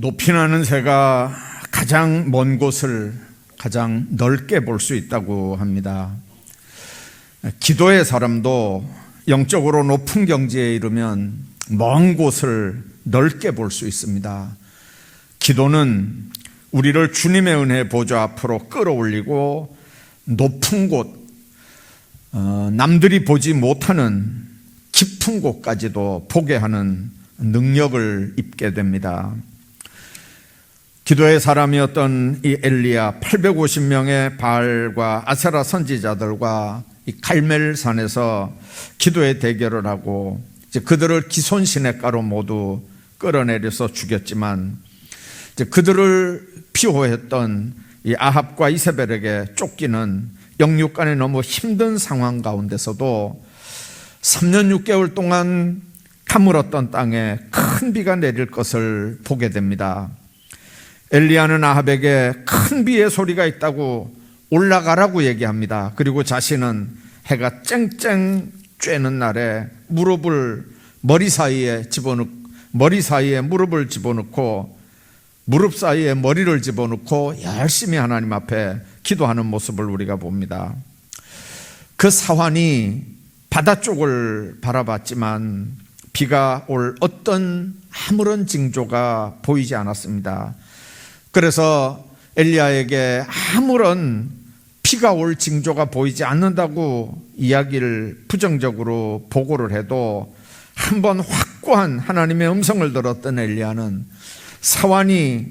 높이 나는 새가 가장 먼 곳을 가장 넓게 볼 수 있다고 합니다. 기도의 사람도 영적으로 높은 경지에 이르면 먼 곳을 넓게 볼 수 있습니다. 기도는 우리를 주님의 은혜 보좌 앞으로 끌어올리고 높은 곳, 남들이 보지 못하는 깊은 곳까지도 보게 하는 능력을 입게 됩니다. 기도의 사람이었던 이 엘리야, 850명의 바알과 아세라 선지자들과 이 갈멜산에서 기도의 대결을 하고 이제 그들을 기손 시냇가로 모두 끌어내려서 죽였지만 이제 그들을 피호했던 이 아합과 이세벨에게 쫓기는 영육간에 너무 힘든 상황 가운데서도 3년 6개월 동안 가물었던 땅에 큰 비가 내릴 것을 보게 됩니다. 엘리야는 아합에게 큰 비의 소리가 있다고 올라가라고 얘기합니다. 그리고 자신은 해가 쨍쨍 쬐는 날에 머리 사이에 무릎을 집어넣고 무릎 사이에 머리를 집어넣고 열심히 하나님 앞에 기도하는 모습을 우리가 봅니다. 그 사환이 바다 쪽을 바라봤지만 비가 올 어떤 아무런 징조가 보이지 않았습니다. 그래서 엘리야에게 아무런 비가 올 징조가 보이지 않는다고 이야기를 부정적으로 보고를 해도 한번 확고한 하나님의 음성을 들었던 엘리야는 사환이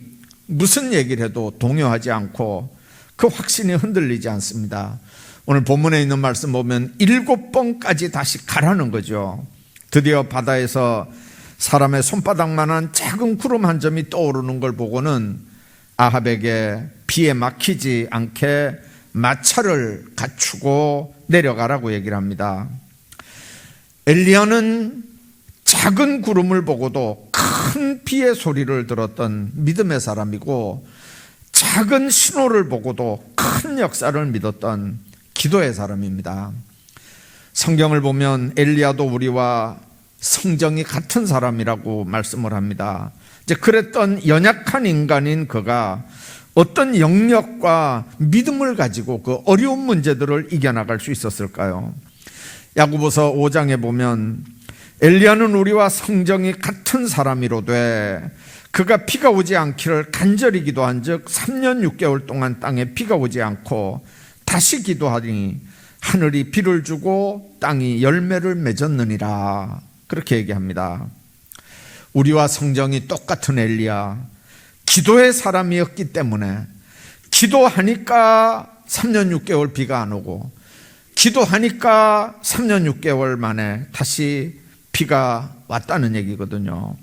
무슨 얘기를 해도 동요하지 않고 그 확신이 흔들리지 않습니다. 오늘 본문에 있는 말씀 보면 7번까지 다시 가라는 거죠. 드디어 바다에서 사람의 손바닥만한 작은 구름 한 점이 떠오르는 걸 보고는 아합에게 비에 막히지 않게 마차를 갖추고 내려가라고 얘기를 합니다. 엘리야는 작은 구름을 보고도 큰 비의 소리를 들었던 믿음의 사람이고 작은 신호를 보고도 큰 역사를 믿었던 기도의 사람입니다. 성경을 보면 엘리야도 우리와 성정이 같은 사람이라고 말씀을 합니다. 이제 그랬던 연약한 인간인 그가 어떤 영역과 믿음을 가지고 그 어려운 문제들을 이겨나갈 수 있었을까요? 야고보서 5장에 보면 엘리야는 우리와 성정이 같은 사람이로되 그가 비가 오지 않기를 간절히 기도한 즉 3년 6개월 동안 땅에 비가 오지 않고 다시 기도하니 하늘이 비를 주고 땅이 열매를 맺었느니라, 그렇게 얘기합니다. 우리와 성정이 똑같은 엘리야, 기도의 사람이었기 때문에 기도하니까 3년 6개월 비가 안 오고 기도하니까 3년 6개월 만에 다시 비가 왔다는 얘기거든요.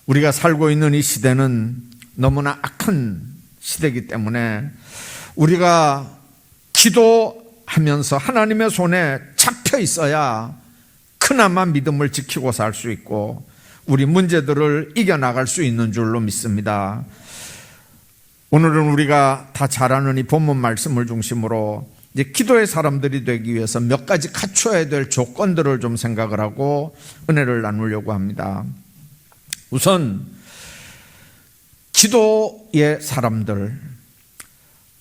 우리가 살고 있는 이 시대는 너무나 악한 시대이기 때문에 우리가 기도하면서 하나님의 손에 잡혀 있어야 그나마 믿음을 지키고 살 수 있고 우리 문제들을 이겨나갈 수 있는 줄로 믿습니다. 오늘은 우리가 다 잘 아는 이 본문 말씀을 중심으로 이제 기도의 사람들이 되기 위해서 몇 가지 갖춰야 될 조건들을 좀 생각을 하고 은혜를 나누려고 합니다. 우선 기도의 사람들,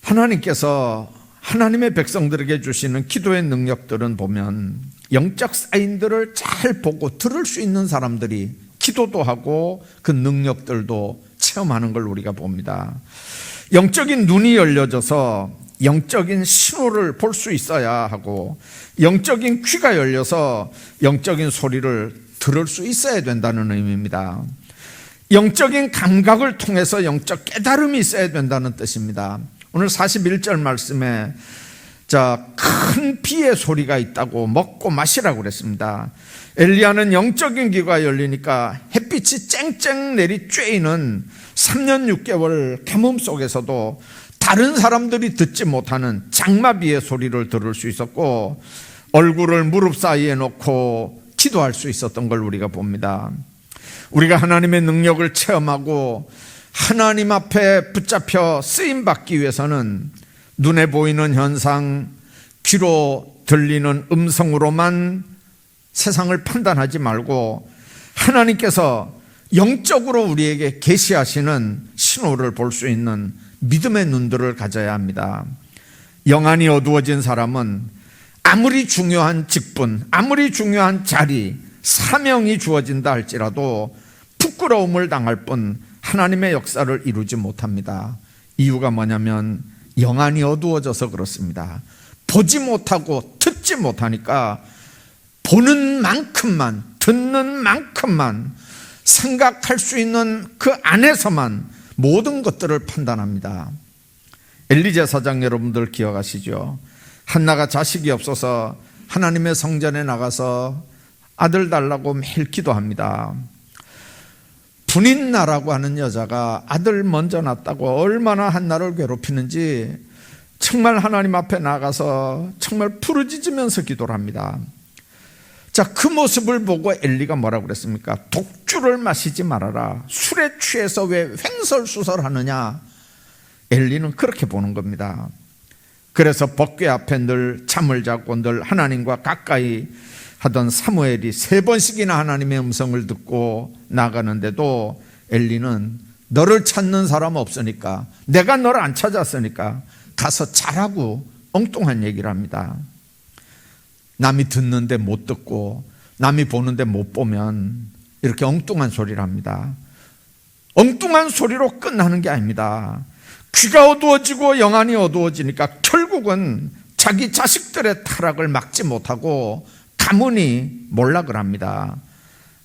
하나님께서 하나님의 백성들에게 주시는 기도의 능력들은 보면 영적 사인들을 잘 보고 들을 수 있는 사람들이 기도도 하고 그 능력들도 체험하는 걸 우리가 봅니다. 영적인 눈이 열려져서 영적인 신호를 볼 수 있어야 하고 영적인 귀가 열려서 영적인 소리를 들을 수 있어야 된다는 의미입니다. 영적인 감각을 통해서 영적 깨달음이 있어야 된다는 뜻입니다. 오늘 41절 말씀에 큰 비의 소리가 있다고 먹고 마시라고 그랬습니다. 엘리야는 영적인 귀가 열리니까 햇빛이 쨍쨍 내리 쬐이는 3년 6개월 가뭄 속에서도 다른 사람들이 듣지 못하는 장마비의 소리를 들을 수 있었고 얼굴을 무릎 사이에 놓고 기도할 수 있었던 걸 우리가 봅니다. 우리가 하나님의 능력을 체험하고 하나님 앞에 붙잡혀 쓰임받기 위해서는 눈에 보이는 현상, 귀로 들리는 음성으로만 세상을 판단하지 말고 하나님께서 영적으로 우리에게 계시하시는 신호를 볼 수 있는 믿음의 눈들을 가져야 합니다. 영안이 어두워진 사람은 아무리 중요한 직분, 아무리 중요한 자리, 사명이 주어진다 할지라도 부끄러움을 당할 뿐 하나님의 역사를 이루지 못합니다. 이유가 뭐냐면 영안이 어두워져서 그렇습니다. 보지 못하고 듣지 못하니까 보는 만큼만, 듣는 만큼만, 생각할 수 있는 그 안에서만 모든 것들을 판단합니다. 엘리 제사장 여러분들 기억하시죠? 한나가 자식이 없어서 하나님의 성전에 나가서 아들 달라고 매일 기도합니다. 분인나라고 하는 여자가 아들 먼저 낳았다고 얼마나 한나를 괴롭히는지 정말 하나님 앞에 나가서 정말 부르짖으면서 기도를 합니다. 자, 그 모습을 보고 엘리가 뭐라고 그랬습니까? 독주를 마시지 말아라. 술에 취해서 왜 횡설수설하느냐? 엘리는 그렇게 보는 겁니다. 그래서 법궤 앞에 늘 잠을 자고 늘 하나님과 가까이 하던 사무엘이 3번씩이나 하나님의 음성을 듣고 나가는데도 엘리는 너를 찾는 사람 없으니까, 내가 너를 안 찾았으니까 가서 자라고 엉뚱한 얘기를 합니다. 남이 듣는데 못 듣고 남이 보는데 못 보면 이렇게 엉뚱한 소리를 합니다. 엉뚱한 소리로 끝나는 게 아닙니다. 귀가 어두워지고 영안이 어두워지니까 결국은 자기 자식들의 타락을 막지 못하고 가문이 몰락을 합니다.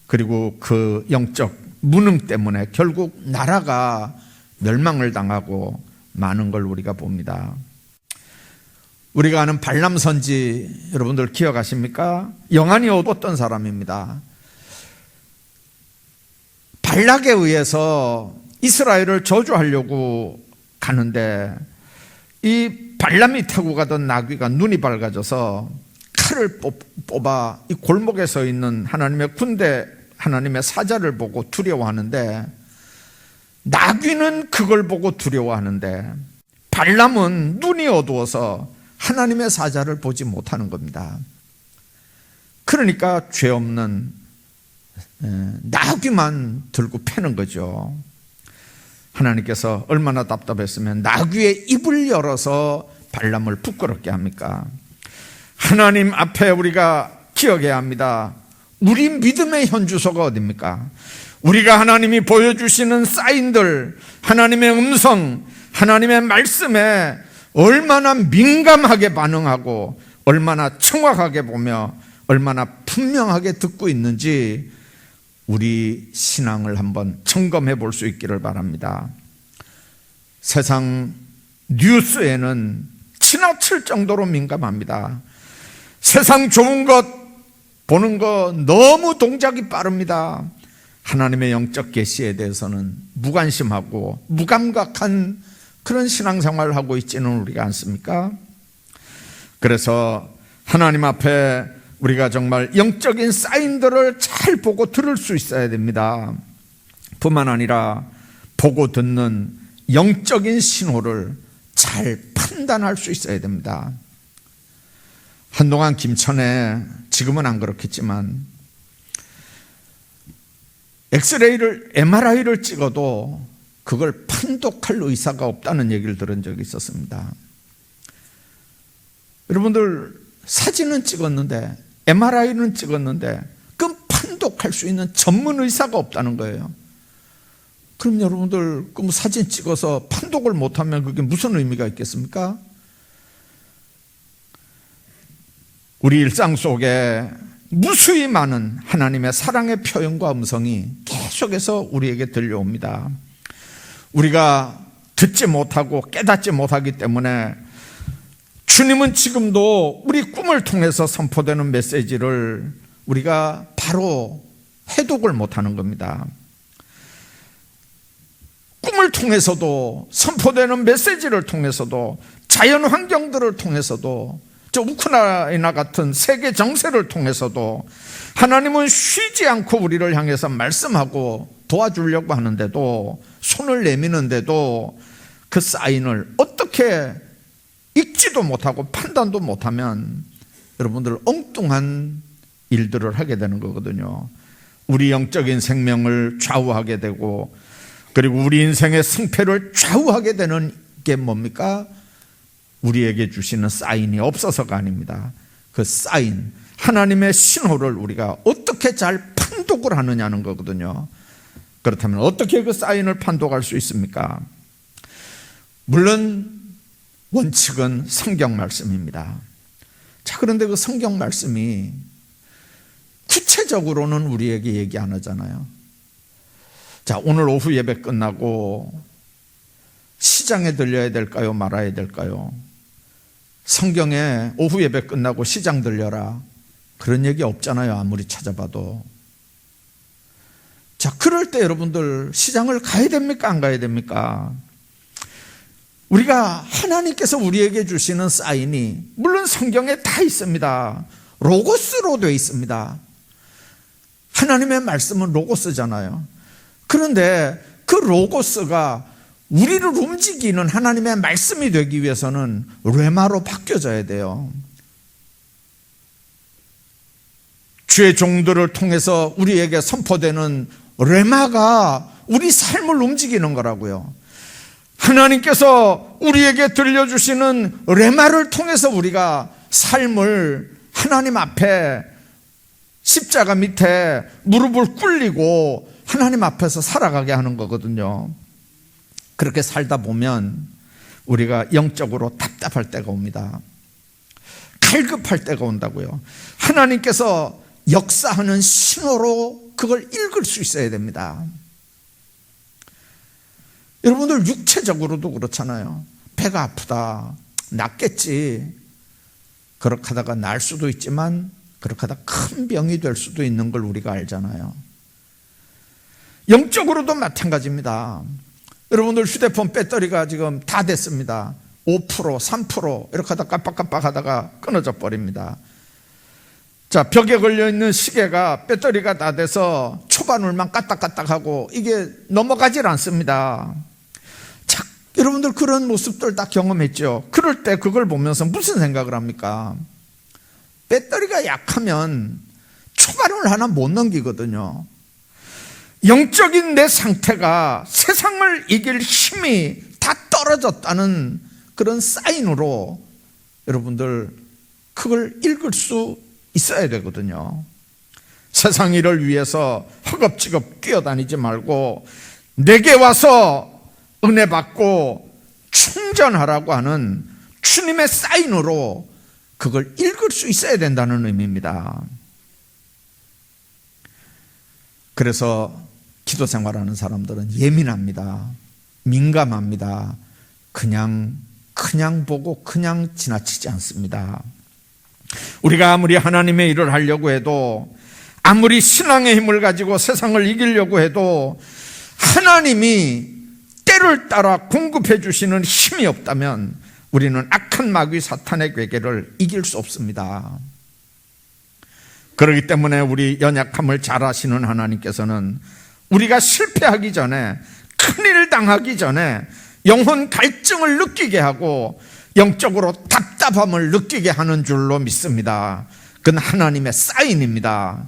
그리고 그 영적 무능 때문에 결국 나라가 멸망을 당하고 많은 걸 우리가 봅니다. 우리가 아는 발람 선지 여러분들 기억하십니까? 영안이 어두웠던 사람입니다. 발락에 의해서 이스라엘을 저주하려고 가는데 이 발람이 타고 가던 나귀가 눈이 밝아져서 칼을 뽑아 이 골목에 서 있는 하나님의 군대, 하나님의 사자를 보고 두려워하는데 나귀는 그걸 보고 두려워하는데 발람은 눈이 어두워서 하나님의 사자를 보지 못하는 겁니다. 그러니까 죄 없는 나귀만 들고 패는 거죠. 하나님께서 얼마나 답답했으면 나귀의 입을 열어서 발람을 부끄럽게 합니까? 하나님 앞에 우리가 기억해야 합니다. 우리 믿음의 현주소가 어디입니까? 우리가 하나님이 보여주시는 사인들, 하나님의 음성, 하나님의 말씀에 얼마나 민감하게 반응하고 얼마나 정확하게 보며 얼마나 분명하게 듣고 있는지 우리 신앙을 한번 점검해 볼 수 있기를 바랍니다. 세상 뉴스에는 지나칠 정도로 민감합니다. 세상 좋은 것 보는 거 너무 동작이 빠릅니다. 하나님의 영적 계시에 대해서는 무관심하고 무감각한 그런 신앙생활을 하고 있지는 우리가 않습니까? 그래서 하나님 앞에 우리가 정말 영적인 사인들을 잘 보고 들을 수 있어야 됩니다. 뿐만 아니라 보고 듣는 영적인 신호를 잘 판단할 수 있어야 됩니다. 한동안 김천에, 지금은 안 그렇겠지만 엑스레이를, MRI를 찍어도 그걸 판독할 의사가 없다는 얘기를 들은 적이 있었습니다. 여러분들 사진은 찍었는데 MRI는 찍었는데 그 판독할 수 있는 전문 의사가 없다는 거예요. 그럼 여러분들 그 사진 찍어서 판독을 못하면 그게 무슨 의미가 있겠습니까? 우리 일상 속에 무수히 많은 하나님의 사랑의 표현과 음성이 계속해서 우리에게 들려옵니다. 우리가 듣지 못하고 깨닫지 못하기 때문에 주님은 지금도 우리 꿈을 통해서 선포되는 메시지를 우리가 바로 해독을 못하는 겁니다. 꿈을 통해서도, 선포되는 메시지를 통해서도, 자연 환경들을 통해서도, 저 우크라이나 같은 세계 정세를 통해서도 하나님은 쉬지 않고 우리를 향해서 말씀하고 도와주려고 하는데도, 손을 내미는데도 그 사인을 어떻게 읽지도 못하고 판단도 못하면 여러분들 엉뚱한 일들을 하게 되는 거거든요. 우리 영적인 생명을 좌우하게 되고, 그리고 우리 인생의 승패를 좌우하게 되는 게 뭡니까? 우리에게 주시는 사인이 없어서가 아닙니다. 그 사인, 하나님의 신호를 우리가 어떻게 잘 판독을 하느냐는 거거든요. 그렇다면 어떻게 그 사인을 판독할 수 있습니까? 물론 원칙은 성경 말씀입니다. 자, 그런데 그 성경 말씀이 구체적으로는 우리에게 얘기 안 하잖아요. 자, 오늘 오후 예배 끝나고 시장에 들려야 될까요? 말아야 될까요? 성경에 오후 예배 끝나고 시장 들려라, 그런 얘기 없잖아요. 아무리 찾아봐도. 자, 그럴 때 여러분들 시장을 가야 됩니까? 안 가야 됩니까? 우리가 하나님께서 우리에게 주시는 사인이 물론 성경에 다 있습니다. 로고스로 되어 있습니다. 하나님의 말씀은 로고스잖아요. 그런데 그 로고스가 우리를 움직이는 하나님의 말씀이 되기 위해서는 레마로 바뀌어져야 돼요. 주의 종들을 통해서 우리에게 선포되는 레마가 우리 삶을 움직이는 거라고요. 하나님께서 우리에게 들려주시는 레마를 통해서 우리가 삶을 하나님 앞에 십자가 밑에 무릎을 꿇리고 하나님 앞에서 살아가게 하는 거거든요. 그렇게 살다 보면 우리가 영적으로 답답할 때가 옵니다. 갈급할 때가 온다고요. 하나님께서 역사하는 신호로 그걸 읽을 수 있어야 됩니다. 여러분들 육체적으로도 그렇잖아요. 배가 아프다, 낫겠지. 그렇게 하다가 날 수도 있지만 그렇게 하다 큰 병이 될 수도 있는 걸 우리가 알잖아요. 영적으로도 마찬가지입니다. 여러분들 휴대폰 배터리가 지금 다 됐습니다. 5%, 3% 이렇게 하다 깜빡깜빡 하다가 끊어져 버립니다. 자, 벽에 걸려있는 시계가 배터리가 다 돼서 초반울만 까딱까딱하고 이게 넘어가질 않습니다. 자, 여러분들 그런 모습들 다 경험했죠. 그럴 때 그걸 보면서 무슨 생각을 합니까? 배터리가 약하면 초반울 하나 못 넘기거든요. 영적인 내 상태가 세상을 이길 힘이 다 떨어졌다는 그런 사인으로 여러분들 그걸 읽을 수 있어야 되거든요. 세상 일을 위해서 허겁지겁 뛰어다니지 말고 내게 와서 은혜 받고 충전하라고 하는 주님의 사인으로 그걸 읽을 수 있어야 된다는 의미입니다. 그래서 기도 생활하는 사람들은 예민합니다. 민감합니다. 그냥 보고 그냥 지나치지 않습니다. 우리가 아무리 하나님의 일을 하려고 해도, 아무리 신앙의 힘을 가지고 세상을 이기려고 해도 하나님이 때를 따라 공급해 주시는 힘이 없다면 우리는 악한 마귀 사탄의 괴계를 이길 수 없습니다. 그렇기 때문에 우리 연약함을 잘 아시는 하나님께서는 우리가 실패하기 전에, 큰일 당하기 전에 영혼 갈증을 느끼게 하고 영적으로 답답함을 느끼게 하는 줄로 믿습니다. 그건 하나님의 사인입니다.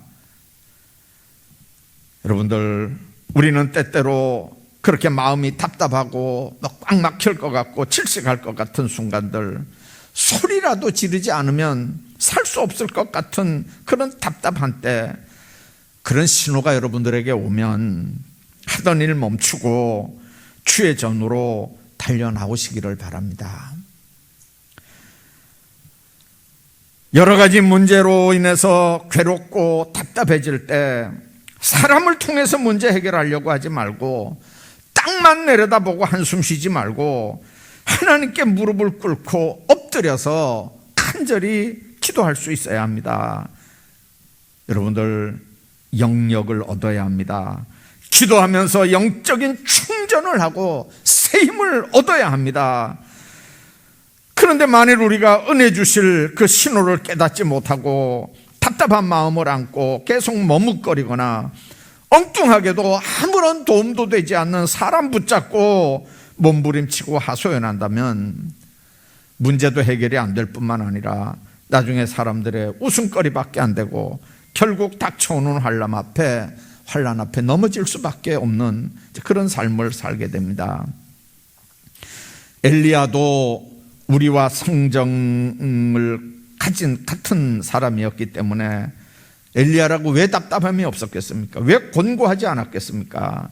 여러분들, 우리는 때때로 그렇게 마음이 답답하고 꽉 막힐 것 같고 질식할 것 같은 순간들, 소리라도 지르지 않으면 살 수 없을 것 같은 그런 답답한 때, 그런 신호가 여러분들에게 오면 하던 일 멈추고 주의 전으로 달려나오시기를 바랍니다. 여러 가지 문제로 인해서 괴롭고 답답해질 때 사람을 통해서 문제 해결하려고 하지 말고, 땅만 내려다보고 한숨 쉬지 말고 하나님께 무릎을 꿇고 엎드려서 간절히 기도할 수 있어야 합니다. 여러분들, 영력을 얻어야 합니다. 기도하면서 영적인 충전을 하고 새 힘을 얻어야 합니다. 그런데 만일 우리가 은혜 주실 그 신호를 깨닫지 못하고 답답한 마음을 안고 계속 머뭇거리거나 엉뚱하게도 아무런 도움도 되지 않는 사람 붙잡고 몸부림치고 하소연한다면 문제도 해결이 안 될 뿐만 아니라 나중에 사람들의 웃음거리밖에 안 되고 결국 닥쳐오는 환난 앞에 환난 앞에 넘어질 수밖에 없는 그런 삶을 살게 됩니다. 엘리야도 우리와 성정을 가진 같은 사람이었기 때문에 엘리야라고 왜 답답함이 없었겠습니까? 왜 곤고하지 않았겠습니까?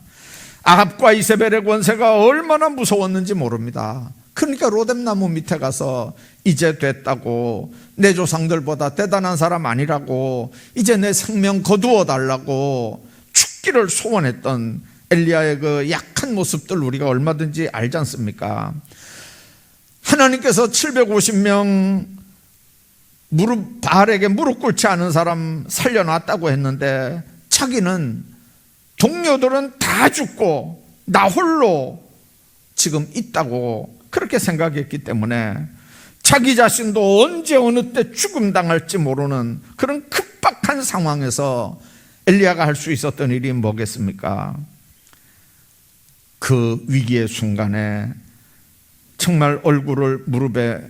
아합과 이세벨의 권세가 얼마나 무서웠는지 모릅니다. 그러니까 로뎀나무 밑에 가서 이제 됐다고, 내 조상들보다 대단한 사람 아니라고, 이제 내 생명 거두어 달라고 죽기를 소원했던 엘리야의 그 약한 모습들 우리가 얼마든지 알지 않습니까? 하나님께서 750명 바알에게 무릎 꿇지 않은 사람 살려놨다고 했는데 자기는 동료들은 다 죽고 나 홀로 지금 있다고 그렇게 생각했기 때문에 자기 자신도 언제 어느 때 죽음 당할지 모르는 그런 급박한 상황에서 엘리야가 할 수 있었던 일이 뭐겠습니까? 그 위기의 순간에 정말 얼굴을 무릎에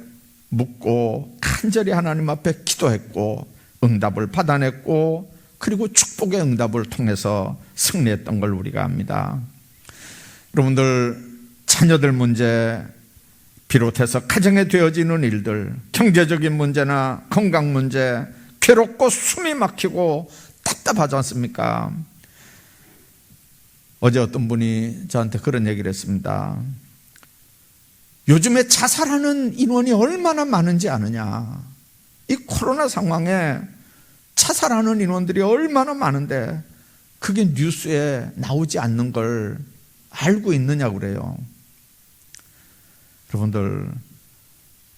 묻고 간절히 하나님 앞에 기도했고 응답을 받아냈고, 그리고 축복의 응답을 통해서 승리했던 걸 우리가 압니다. 여러분들, 자녀들 문제 비롯해서 가정에 되어지는 일들, 경제적인 문제나 건강 문제, 괴롭고 숨이 막히고 답답하지 않습니까? 어제 어떤 분이 저한테 그런 얘기를 했습니다. 요즘에 자살하는 인원이 얼마나 많은지 아느냐? 이 코로나 상황에 자살하는 인원들이 얼마나 많은데 그게 뉴스에 나오지 않는 걸 알고 있느냐고 그래요. 여러분들,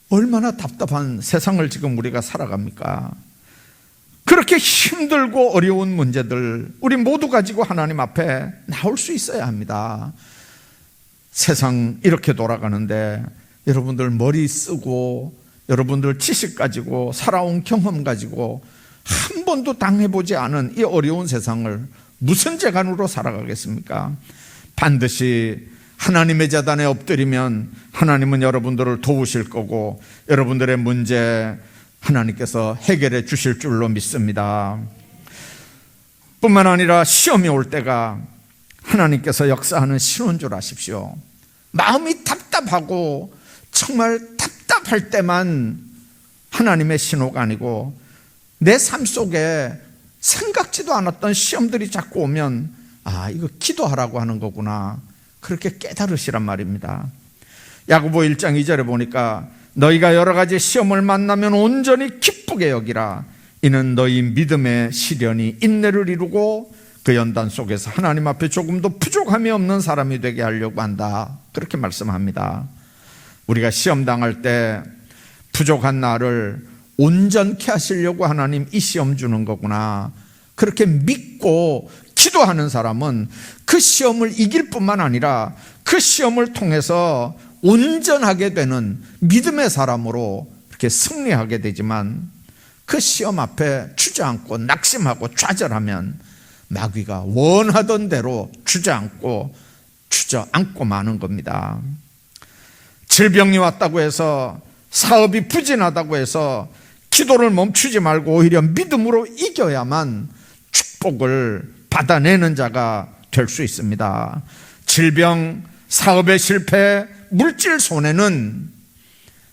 얼마나 답답한 세상을 지금 우리가 살아갑니까? 그렇게 힘들고 어려운 문제들 우리 모두 가지고 하나님 앞에 나올 수 있어야 합니다. 세상 이렇게 돌아가는데 여러분들 머리 쓰고 여러분들 지식 가지고 살아온 경험 가지고 한 번도 당해보지 않은 이 어려운 세상을 무슨 재간으로 살아가겠습니까? 반드시 하나님의 재단에 엎드리면 하나님은 여러분들을 도우실 거고 여러분들의 문제 하나님께서 해결해 주실 줄로 믿습니다. 뿐만 아니라 시험이 올 때가 하나님께서 역사하는 신호인 줄 아십시오. 마음이 답답하고 정말 답답할 때만 하나님의 신호가 아니고 내 삶 속에 생각지도 않았던 시험들이 자꾸 오면 아, 이거 기도하라고 하는 거구나, 그렇게 깨달으시란 말입니다. 야고보 1장 2절에 보니까 너희가 여러 가지 시험을 만나면 온전히 기쁘게 여기라. 이는 너희 믿음의 시련이 인내를 이루고 그 연단 속에서 하나님 앞에 조금도 부족함이 없는 사람이 되게 하려고 한다, 그렇게 말씀합니다. 우리가 시험 당할 때 부족한 나를 온전케 하시려고 하나님 이 시험 주는 거구나, 그렇게 믿고 기도하는 사람은 그 시험을 이길 뿐만 아니라 그 시험을 통해서 온전하게 되는 믿음의 사람으로 이렇게 승리하게 되지만, 그 시험 앞에 주저앉고 낙심하고 좌절하면 마귀가 원하던 대로 주저앉고 마는 겁니다. 질병이 왔다고 해서, 사업이 부진하다고 해서 기도를 멈추지 말고 오히려 믿음으로 이겨야만 축복을 받아내는 자가 될 수 있습니다. 질병, 사업의 실패, 물질 손해는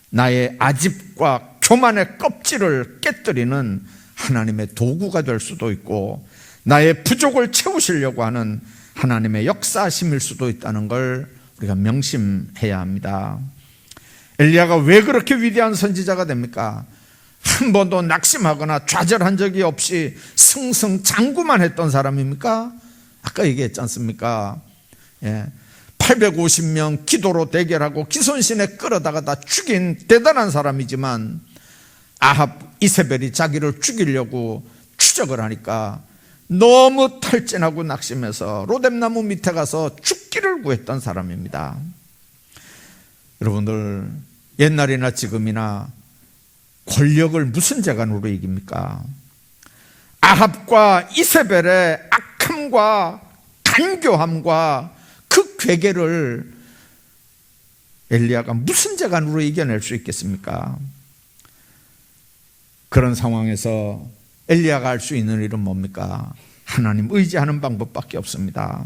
나의 아집과 교만의 껍질을 깨뜨리는 하나님의 도구가 될 수도 있고 나의 부족을 채우시려고 하는 하나님의 역사심일 수도 있다는 걸 우리가 명심해야 합니다. 엘리야가 왜 그렇게 위대한 선지자가 됩니까? 한 번도 낙심하거나 좌절한 적이 없이 승승장구만 했던 사람입니까? 아까 얘기했지 않습니까? 850명 기도로 대결하고 기손신에 끌어다가 다 죽인 대단한 사람이지만 아합, 이세벨이 자기를 죽이려고 추적을 하니까 너무 탈진하고 낙심해서 로뎀나무 밑에 가서 죽기를 구했던 사람입니다. 여러분들, 옛날이나 지금이나 권력을 무슨 재간으로 이깁니까? 아합과 이세벨의 악함과 간교함과 그 괴계를 엘리야가 무슨 재간으로 이겨낼 수 있겠습니까? 그런 상황에서 엘리야가 할 수 있는 일은 뭡니까? 하나님 의지하는 방법밖에 없습니다.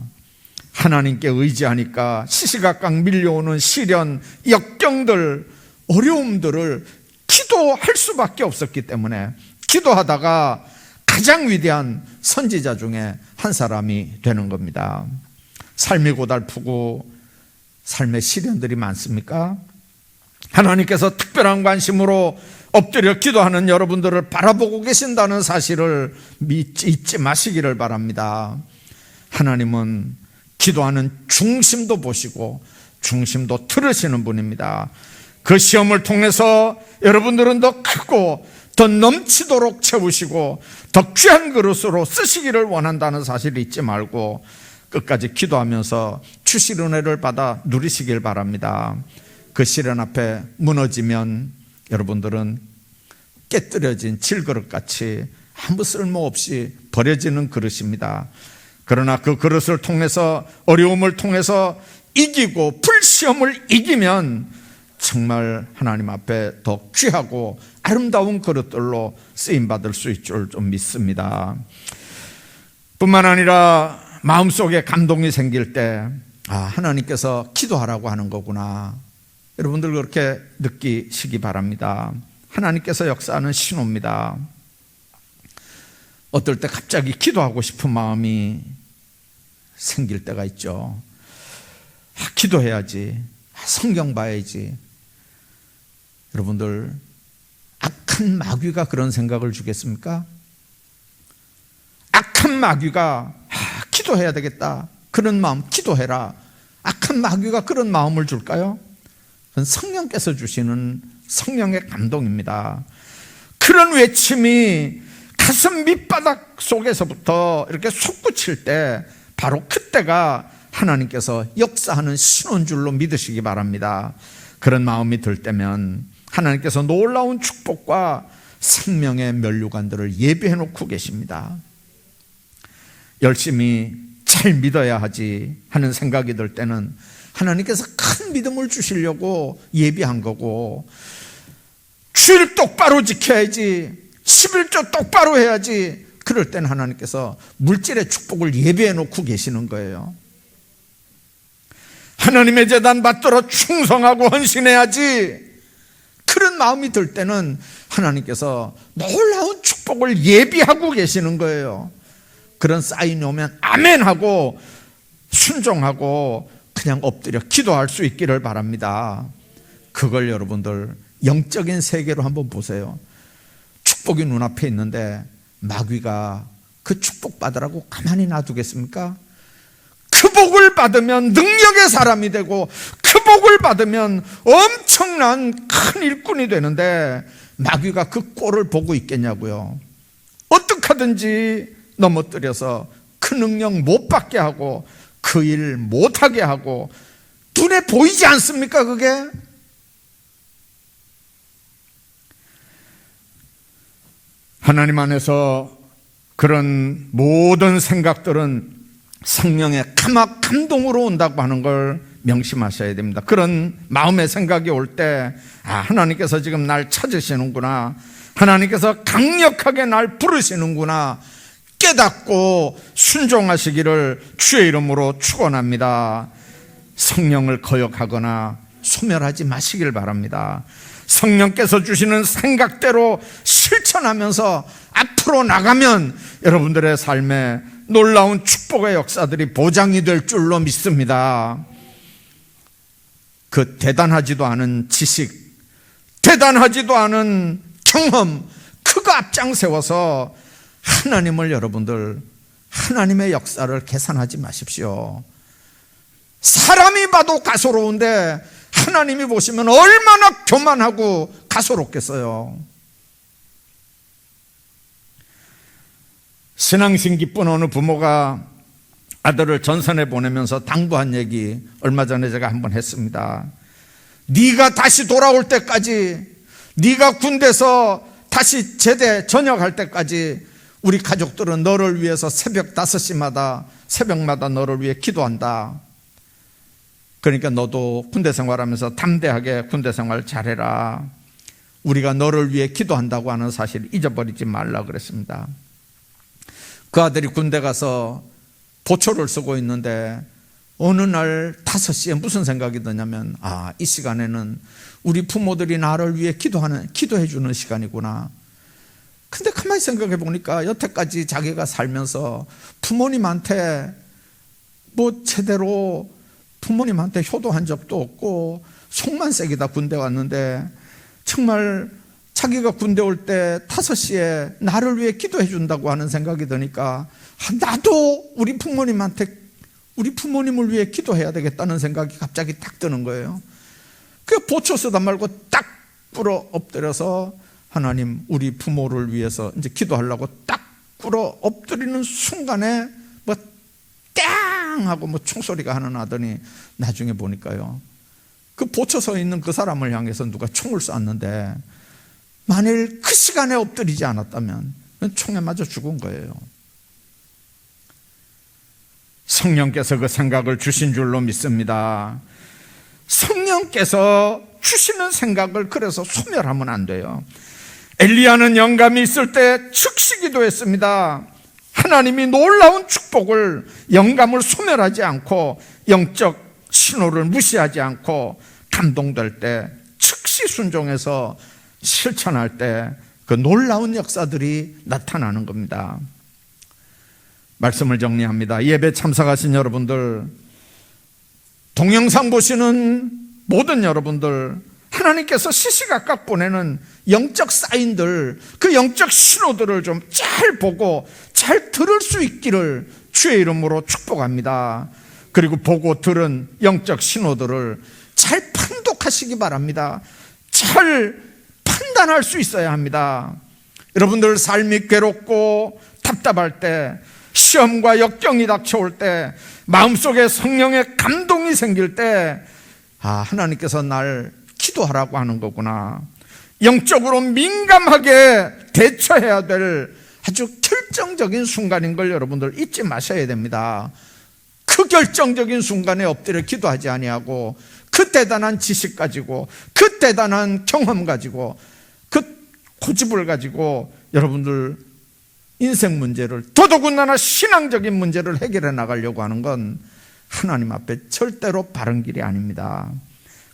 하나님께 의지하니까 시시각각 밀려오는 시련, 역경들, 어려움들을 기도할 수밖에 없었기 때문에 기도하다가 가장 위대한 선지자 중에 한 사람이 되는 겁니다. 삶이 고달프고 삶의 시련들이 많습니까? 하나님께서 특별한 관심으로 엎드려 기도하는 여러분들을 바라보고 계신다는 사실을 잊지 마시기를 바랍니다. 하나님은 기도하는 중심도 보시고 중심도 들으시는 분입니다. 그 시험을 통해서 여러분들은 더 크고 더 넘치도록 채우시고 더 귀한 그릇으로 쓰시기를 원한다는 사실을 잊지 말고 끝까지 기도하면서 주실 은혜를 받아 누리시길 바랍니다. 그 시련 앞에 무너지면 여러분들은 깨뜨려진 질그릇같이 아무 쓸모없이 버려지는 그릇입니다. 그러나 그 그릇을 통해서, 어려움을 통해서 이기고 불시험을 이기면 정말 하나님 앞에 더 귀하고 아름다운 그릇들로 쓰임받을 수 있을 줄 좀 믿습니다. 뿐만 아니라 마음속에 감동이 생길 때 하나님께서 기도하라고 하는 거구나, 여러분들 그렇게 느끼시기 바랍니다. 하나님께서 역사하는 신호입니다. 어떨 때 갑자기 기도하고 싶은 마음이 생길 때가 있죠. 기도해야지, 성경 봐야지. 여러분들, 악한 마귀가 그런 생각을 주겠습니까? 악한 마귀가 기도해야 되겠다, 그런 마음, 기도해라, 악한 마귀가 그런 마음을 줄까요? 그건 성령께서 주시는 성령의 감동입니다. 그런 외침이 가슴 밑바닥 속에서부터 이렇게 솟구칠 때 바로 그때가 하나님께서 역사하는 신호인 줄로 믿으시기 바랍니다. 그런 마음이 들 때면 하나님께서 놀라운 축복과 생명의 면류관들을 예비해 놓고 계십니다. 열심히 잘 믿어야 하지 하는 생각이 들 때는 하나님께서 큰 믿음을 주시려고 예비한 거고, 주일 똑바로 지켜야지, 11조 똑바로 해야지, 그럴 때는 하나님께서 물질의 축복을 예비해 놓고 계시는 거예요. 하나님의 제단 받들어 충성하고 헌신해야지, 그런 마음이 들 때는 하나님께서 놀라운 축복을 예비하고 계시는 거예요. 그런 사인이 오면 아멘하고 순종하고 그냥 엎드려 기도할 수 있기를 바랍니다. 그걸 여러분들 영적인 세계로 한번 보세요. 축복이 눈앞에 있는데 마귀가 그 축복 받으라고 가만히 놔두겠습니까? 그 복을 받으면 능력의 사람이 되고 그 복을 받으면 엄청난 큰 일꾼이 되는데 마귀가 그 꼴을 보고 있겠냐고요. 어떻게 하든지 넘어뜨려서 그 능력 못 받게 하고 그 일 못하게 하고, 눈에 보이지 않습니까 그게? 하나님 안에서 그런 모든 생각들은 성령의 감동으로 온다고 하는 걸 명심하셔야 됩니다. 그런 마음의 생각이 올 때 하나님께서 지금 날 찾으시는구나, 하나님께서 강력하게 날 부르시는구나 깨닫고 순종하시기를 주의 이름으로 축원합니다. 성령을 거역하거나 소멸하지 마시길 바랍니다. 성령께서 주시는 생각대로 실천하면서 앞으로 나가면 여러분들의 삶에 놀라운 축복의 역사들이 보장이 될 줄로 믿습니다. 그 대단하지도 않은 지식, 대단하지도 않은 경험, 그거 앞장 세워서 하나님을, 여러분들 하나님의 역사를 계산하지 마십시오. 사람이 봐도 가소로운데 하나님이 보시면 얼마나 교만하고 가소롭겠어요. 신앙심 기쁜 어느 부모가 아들을 전선에 보내면서 당부한 얘기 얼마 전에 제가 한번 했습니다. 네가 다시 돌아올 때까지, 네가 군대에서 다시 제대 전역할 때까지 우리 가족들은 너를 위해서 새벽마다 너를 위해 기도한다. 그러니까 너도 군대 생활하면서 담대하게 군대 생활 잘해라. 우리가 너를 위해 기도한다고 하는 사실을 잊어버리지 말라 그랬습니다. 그 아들이 군대 가서 보초를 쓰고 있는데 어느 날 5시에 무슨 생각이 드냐면, 이 시간에는 우리 부모들이 나를 위해 기도해 주는 시간이구나. 근데 가만히 생각해 보니까 여태까지 자기가 살면서 부모님한테 제대로 부모님한테 효도한 적도 없고 속만 새기다 군대 왔는데, 정말 자기가 군대 올 때 5시에 나를 위해 기도해 준다고 하는 생각이 드니까 나도 우리 부모님을 위해 기도해야 되겠다는 생각이 갑자기 딱 드는 거예요. 그 보초 쓰다 말고 딱 꿇어 엎드려서 하나님, 우리 부모를 위해서 이제 기도하려고 딱 꿇어 엎드리는 순간에 땡 하고 총소리가 하나 나더니 나중에 보니까요, 그 보초 서 있는 그 사람을 향해서 누가 총을 쐈는데, 만일 그 시간에 엎드리지 않았다면 총에 맞아 죽은 거예요. 성령께서 그 생각을 주신 줄로 믿습니다. 성령께서 주시는 생각을 그래서 소멸하면 안 돼요. 엘리야는 영감이 있을 때 즉시 기도했습니다. 하나님이 놀라운 축복을, 영감을 소멸하지 않고 영적 신호를 무시하지 않고 감동될 때 즉시 순종해서 실천할 때 그 놀라운 역사들이 나타나는 겁니다. 말씀을 정리합니다. 예배 참석하신 여러분들, 동영상 보시는 모든 여러분들, 하나님께서 시시각각 보내는 영적 사인들, 그 영적 신호들을 좀 잘 보고 잘 들을 수 있기를 주의 이름으로 축복합니다. 그리고 보고 들은 영적 신호들을 잘 판독하시기 바랍니다. 잘 판단할 수 있어야 합니다. 여러분들 삶이 괴롭고 답답할 때, 시험과 역경이 닥쳐올 때, 마음속에 성령의 감동이 생길 때, 하나님께서 날 기도하라고 하는 거구나. 영적으로 민감하게 대처해야 될 아주 결정적인 순간인 걸 여러분들 잊지 마셔야 됩니다. 그 결정적인 순간에 엎드려 기도하지 아니하고, 그 대단한 지식 가지고, 그 대단한 경험 가지고, 그 고집을 가지고 여러분들 인생 문제를, 더더군다나 신앙적인 문제를 해결해 나가려고 하는 건 하나님 앞에 절대로 바른 길이 아닙니다.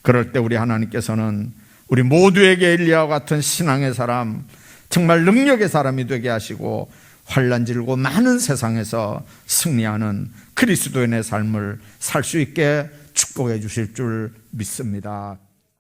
그럴 때 우리 하나님께서는 우리 모두에게 엘리야와 같은 신앙의 사람, 정말 능력의 사람이 되게 하시고 환난질고 많은 세상에서 승리하는 그리스도인의 삶을 살 수 있게 축복해 주실 줄 믿습니다.